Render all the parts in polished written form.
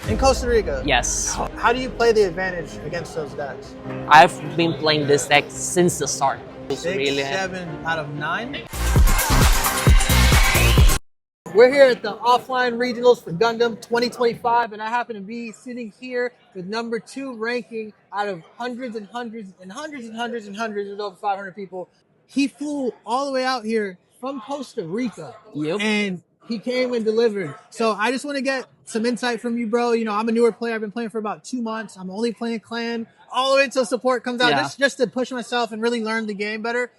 In Costa Rica? Yes. How do you play the advantage against those decks? I've been playing this deck since the start. 6, Really. 7 out of 9? We're here at the offline regionals for Gundam 2025, and I happen to be sitting here with number 2 ranking out of hundreds and hundreds and hundreds and hundreds and hundreds of over 500 people. He flew all the way out here from Costa Rica, Yep. and he came and delivered. So I just want to get some insight from you, bro. You know, I'm a newer player. I've been playing for about 2 months. I'm only playing clan all the way until support comes out, Yeah. just to push myself and really learn the game better.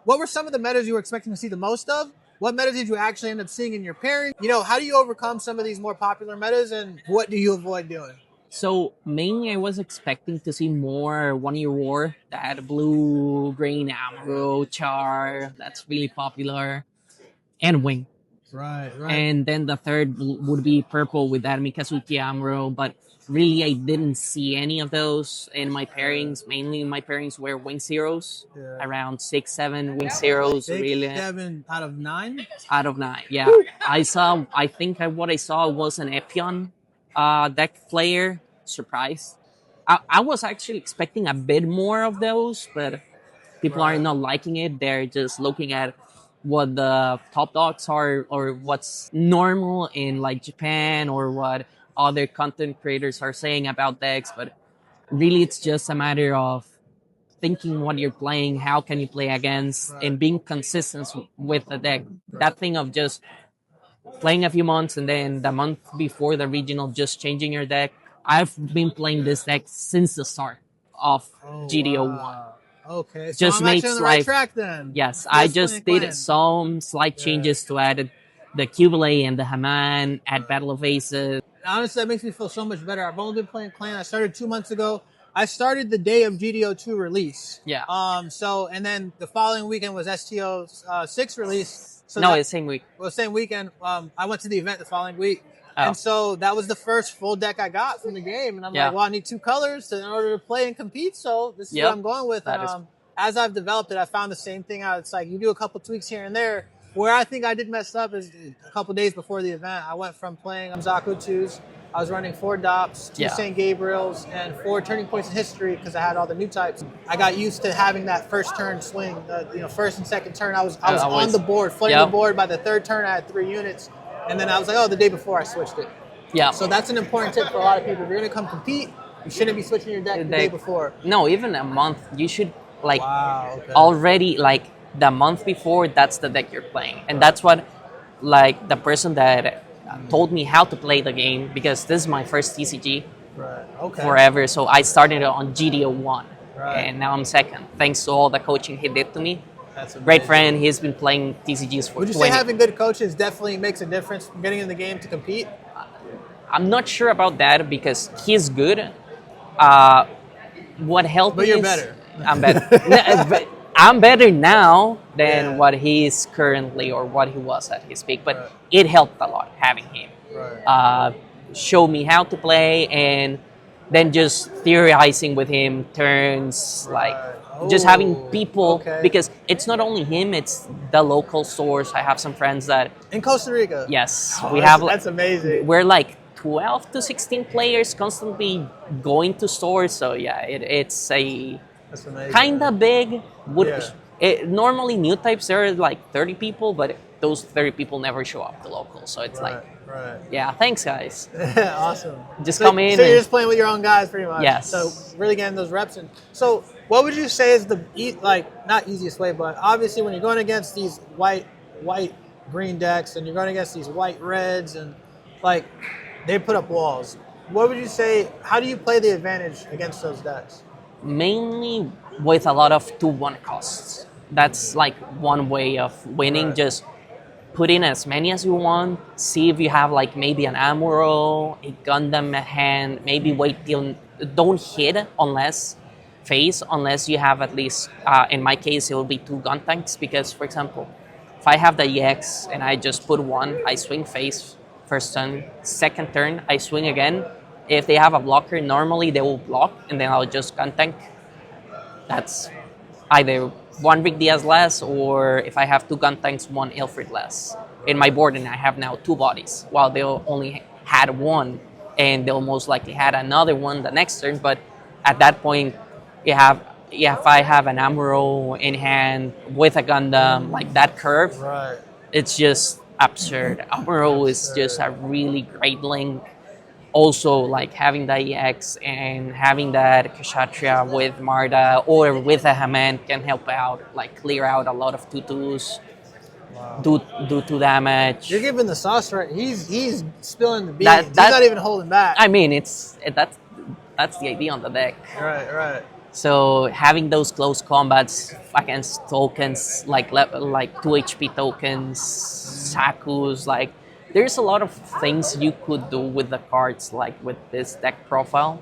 What were some of the metas you were expecting to see the most of? What meta did you actually end up seeing in your pairing? You know, how do you overcome some of these more popular metas, and what do you avoid doing? So mainly I was expecting to see more 1-year war, that blue, green, ammo, char, that's really popular, and wing. Right. And then the third would be purple with that Mikazuki Amuro, but really I didn't see any of those in my pairings. Mainly my pairings were wing zeros, around 6, 7 wing zeros. 6, really 7 out of 9? Out of 9, yeah. I think what I saw was an Epion deck player. Surprise. I was actually expecting a bit more of those, but people are not liking it. They're just looking at what the top dogs are, or what's normal in like Japan, or what other content creators are saying about decks. But really it's just a matter of thinking what you're playing, how can you play against, and being consistent with the deck. That thing of just playing a few months and then the month before the regional just changing your deck. I've been playing this deck since the start of GDO1. Okay, so Just I'm made actually on the right like- track then. Yes, I just did clan. some slight changes to add the Cubile and the Haman at Battle of Aces. Honestly, that makes me feel so much better. I've only been playing clan. I started 2 months ago. I started the day of GDO2 release. Yeah. So, and then the following weekend was STO 6 release. So No, that- it's same week. Well, same weekend. I went to the event the following week. Oh. And so that was the first full deck I got from the game. And I'm like, well, I need 2 colors in order to play and compete. So this is what I'm going with. That And as I've developed it, I found the same thing out. It's like you do a couple tweaks here and there. Where I think I did mess up is a couple days before the event, I went from playing Zaku 2s. I was running 4 DOPs, 2 St. Gabriels, and 4 turning points in history because I had all the new types. I got used to having that first turn swing. First and second turn, I was on the board, flooding the board. By the third turn, I had 3 units. And then I was like, the day before I switched it. Yeah. So that's an important tip for a lot of people. If you're going to come compete, you shouldn't be switching your deck the day before. No, even a month. You should already the month before, that's the deck you're playing. And that's what the person that told me how to play the game, because this is my first TCG forever. So I started on GDO1 and now I'm second. Thanks to all the coaching he did to me. That's amazing. Great friend. He's been playing TCGs for Would you 20. say having good coaches definitely makes a difference getting in the game to compete? I'm not sure about that because he's good. What helped me you're is better. I'm better. I'm better now than what he is currently or what he was at his peak. But it helped a lot having him. Show me how to play, and then just theorizing with him turns, just having people, because it's not only him, it's the local stores. I have some friends that... In Costa Rica? Yes. We have. That's amazing. We're 12 to 16 players constantly going to stores. So yeah, it's a kind of big. Normally new types, there are 30 people, but those 30 people never show up to local. So it's yeah, thanks guys. Awesome. Just come in. So you're just playing with your own guys pretty much. Yes. So really getting those reps in. So what would you say is the, not easiest way, but obviously when you're going against these white, green decks and you're going against these white, reds, and they put up walls. What would you say, how do you play the advantage against those decks? Mainly with a lot of 2-1 costs. That's one way of winning. Just put in as many as you want. See if you have maybe an Amuro, a Gundam at hand. Maybe wait till, don't hit unless you have at least, in my case, it will be 2 gun tanks. Because, for example, if I have the EX and I just put 1, I swing face first turn. Second turn, I swing again. If they have a blocker, normally they will block, and then I'll just gun tank. That's either 1 Rick Diaz less, or if I have 2 gun tanks, 1 Ilfrid less in my board, and I have now 2 bodies, while they only had 1 and they'll most likely had another one the next turn. But at that point, you have if I have an Amuro in hand with a Gundam like that curve, Right. it's just absurd. Amuro is just a really great link. Also, like having the EX and having that Kshatriya with Marda or with a Haman can help out, like clear out a lot of tutus, Wow. do to damage. You're giving the sauce right. He's spilling the beans. That- He's that- not even holding back. I mean, that's the idea on the deck. Right, right. So having those close combats against tokens like 2 HP tokens, Sakus, like there's a lot of things you could do with the cards, like with this deck profile.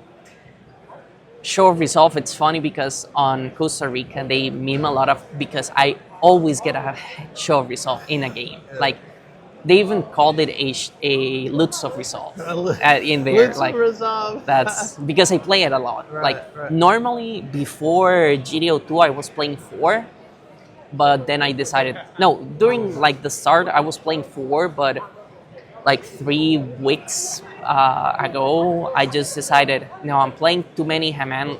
Show of Resolve, it's funny because on Costa Rica they meme a lot of, because I always get a Show of Resolve in a game. Yeah. Like they even called it a Lutz of Resolve in there. Lutz Like Resolve. that's because I play it a lot. Right, Like right. normally before GDO 2 I was playing 4, but then I decided no, during like the start I was playing 4, but like 3 weeks ago I just decided no, I'm playing too many Haman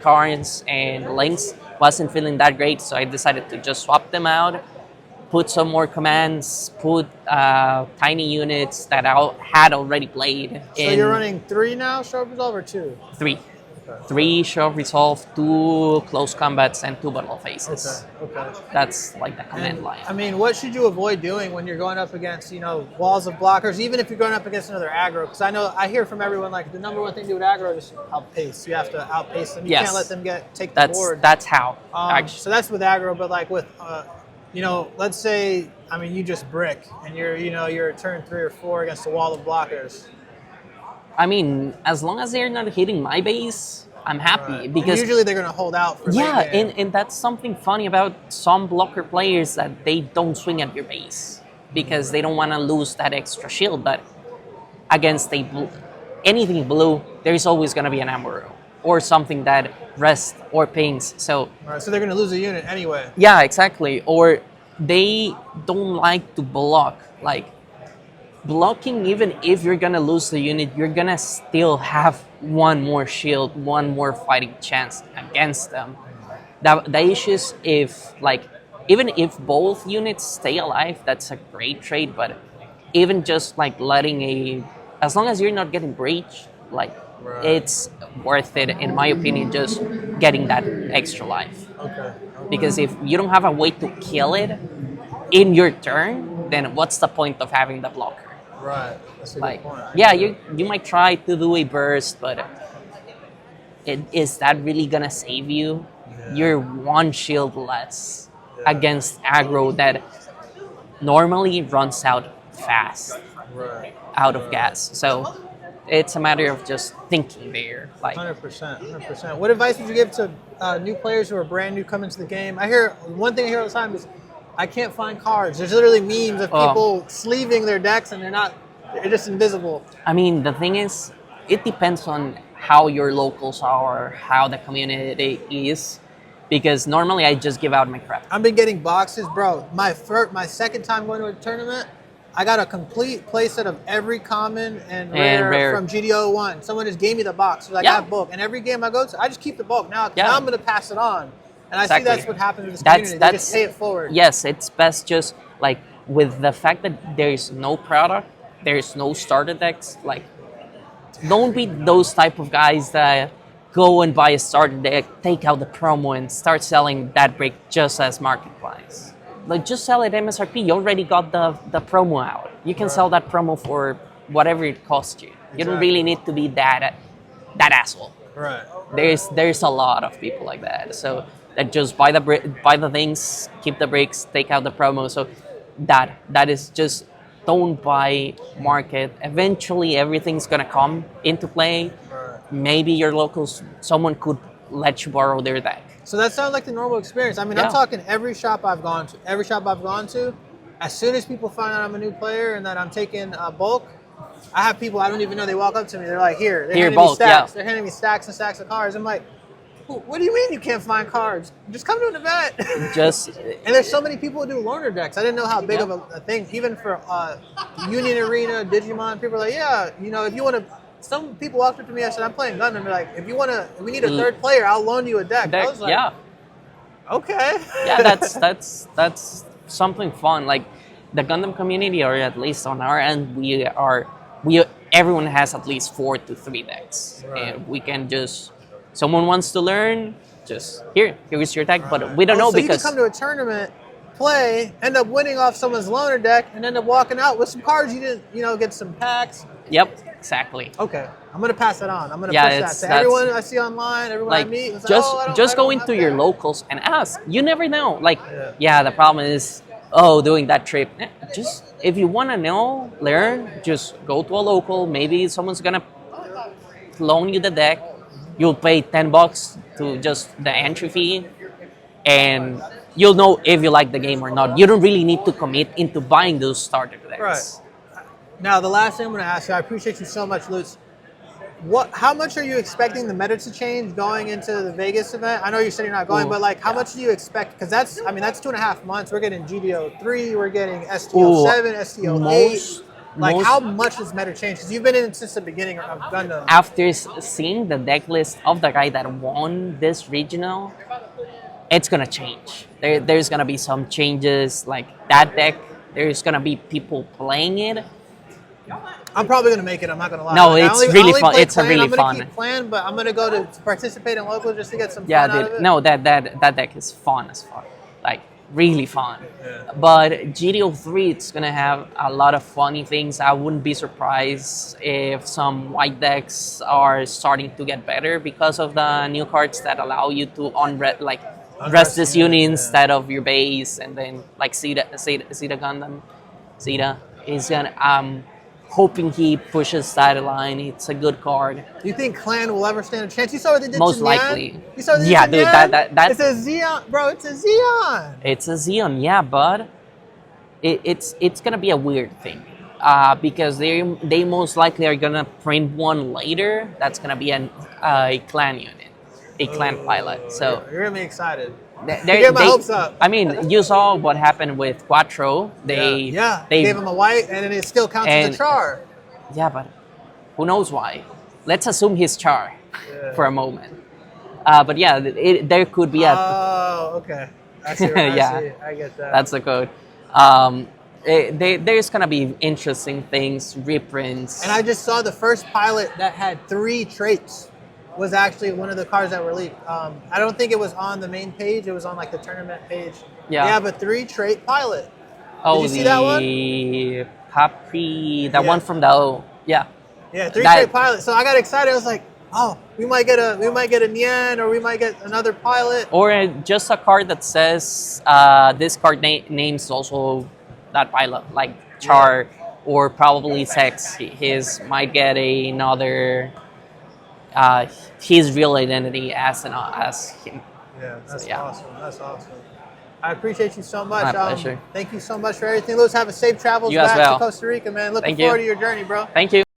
cards and links, wasn't feeling that great, so I decided to just swap them out, put some more commands, put tiny units that I had already played. So you're running 3 now, Show of Resolve, or 2? 3. Okay. 3 Show of Resolve, 2 close combats, and 2 battle phases. Okay. That's like the command And, line. I mean, what should you avoid doing when you're going up against, walls of blockers, even if you're going up against another aggro? Because I hear from everyone, like, the number one thing to do with aggro is outpace. You have to outpace them. You Yes. can't let them take the board. That's how. Actually. So that's with aggro, but like with, let's say, I mean, you just brick and you're turn 3 or 4 against a wall of blockers. I mean, as long as they're not hitting my base, I'm happy. Right. Because And usually they're going to hold out for yeah, late game. and that's something funny about some blocker players, that they don't swing at your base because they don't want to lose that extra shield. But against anything blue, there's always going to be an Amuro or something that rests or pings. So Right, so they're going to lose a unit anyway. yeah, exactly. Or they don't like to block. Like blocking, even if you're gonna lose the unit, you're gonna still have one more shield, one more fighting chance against them. The issue is even if both units stay alive, that's a great trade. But even just like as long as you're not getting breached, like Right. it's worth it in my opinion, just getting that extra life. Okay. Because if you don't have a way to kill it in your turn, then what's the point of having the blocker? Right. That's a Like, good point. yeah, you might try to do a burst, but is that really gonna save you? Yeah. You're one shield less Yeah. against aggro that normally runs out fast, Right. out of gas. So it's a matter of just thinking there. Like, 100%. 100%. What advice would you give to new players who are brand new coming to the game? I hear one thing I hear all the time is, I can't find cards. There's literally memes of people sleeving their decks and they're just invisible. I mean, the thing is, it depends on how your locals are, how the community is, because normally I just give out my crap. I've been getting boxes, bro. My second time going to a tournament, I got a complete playset of every common and rare from GDO 1. Someone just gave me the box. Like, I have bulk. And every game I go to, I just keep the bulk. Now I'm going to pass it on. And I see that's what happens with this community. They just pay it forward. Yes, it's best just like with the fact that there's no product, there's no starter decks. Like, don't be those type of guys that go and buy a starter deck, take out the promo, and start selling that brick just as market price. Like, just sell it MSRP. You already got the promo out. You can sell that promo for whatever it costs you. You don't really need to be that asshole. Right. There's a lot of people like that. So that just buy the things, keep the bricks, take out the promo. So that is just, don't buy market. Eventually everything's gonna come into play. Right. Maybe your locals, someone could let you borrow their deck. So that sounds like the normal experience. I mean, I'm talking every shop I've gone to. As soon as people find out I'm a new player and that I'm taking bulk, I have people I don't even know. They walk up to me. They're like, "Here, they're handing bulk, me stacks. yeah. They're handing me stacks and stacks of cards." I'm like, What do you mean you can't find cards? Just come to an event. Just And there's so many people who do loaner decks. I didn't know how big of a thing, even for Union Arena, Digimon. People are like, yeah, you know, if you want to. Some people walked up to me. I said, I'm playing Gundam. They're like, if you want to, we need a third player. I'll loan you a deck. I was like, yeah. Okay. Yeah, that's something fun. Like the Gundam community, or at least on our end, everyone has at least 4 to 3 decks, and we can just someone wants to learn, just here's your deck, but we don't know so because you can come to a tournament, play, end up winning off someone's loaner deck, and end up walking out with some cards you didn't, get some packs. Yep, exactly. Okay, I'm gonna pass it on. I'm gonna push that to everyone I see online, everyone I meet. It's just go into your locals and ask. You never know. Like, the problem is, doing that trip. Just if you want to know, learn. Just go to a local. Maybe someone's gonna loan you the deck. You'll pay $10 to just the entry fee, and you'll know if you like the game or not. You don't really need to commit into buying those starter decks. Right. Now, the last thing I'm going to ask you, I appreciate you so much, Lutz. How much are you expecting the meta to change going into the Vegas event? I know you said you're not going, but like, how much do you expect? Because that's 2.5 months. We're getting GDO3, we're getting STO7, STO8. Like, how much has meta changed? Because you've been in since the beginning of Gundam. After seeing the deck list of the guy that won this regional, it's gonna change. There's gonna be some changes. Like that deck, there's gonna be people playing it. I'm probably gonna make it. I'm not gonna lie. No, it's really fun. It's really I'm gonna fun. keep playing, but I'm gonna go to participate in local just to get some fun Yeah, out dude. of it. No, that deck is fun as fuck. Like really fun. Yeah. But GDO3, it's gonna have a lot of funny things. I wouldn't be surprised if some white decks are starting to get better because of the new cards that allow you to rest this unit instead of your base, and then like Zeta Gundam. Zeta is gonna hoping he pushes that line. It's a good card. Do you think Clan will ever stand a chance? You saw what they did Most to likely. Nyan? You saw what they Yeah, did to dude, Nyan? that It's a Xeon, bro. It's a Xeon. It's a Xeon, yeah, but it's gonna be a weird thing. Because they most likely are gonna print one later. That's gonna be a clan unit, a clan pilot. So you're gonna be excited. Get my hopes up. I mean, you saw what happened with Quattro. They gave him a white, and then it still counts as a char. Yeah, but who knows why? Let's assume he's char for a moment. But yeah, there could be a. Oh, okay. I see. I get that. That's the code. There's gonna be interesting things, reprints. And I just saw the first pilot that had 3 traits. Was actually one of the cards that were leaked. I don't think it was on the main page. It was on like the tournament page. Yeah. They have a 3-trait pilot. Did you see that one? Happy, one from the Yeah, 3-trait pilot. So I got excited. I was like, oh, we might get a Nyan, or we might get another pilot, or just a card that says this card names also that pilot, like Char or probably Sex. His might get another. His real identity as him. Yeah, that's awesome. That's awesome. I appreciate you so much. My pleasure. Thank you so much for everything. Let's have a safe travels back to Costa Rica, man. Looking forward to your journey, bro. Thank you.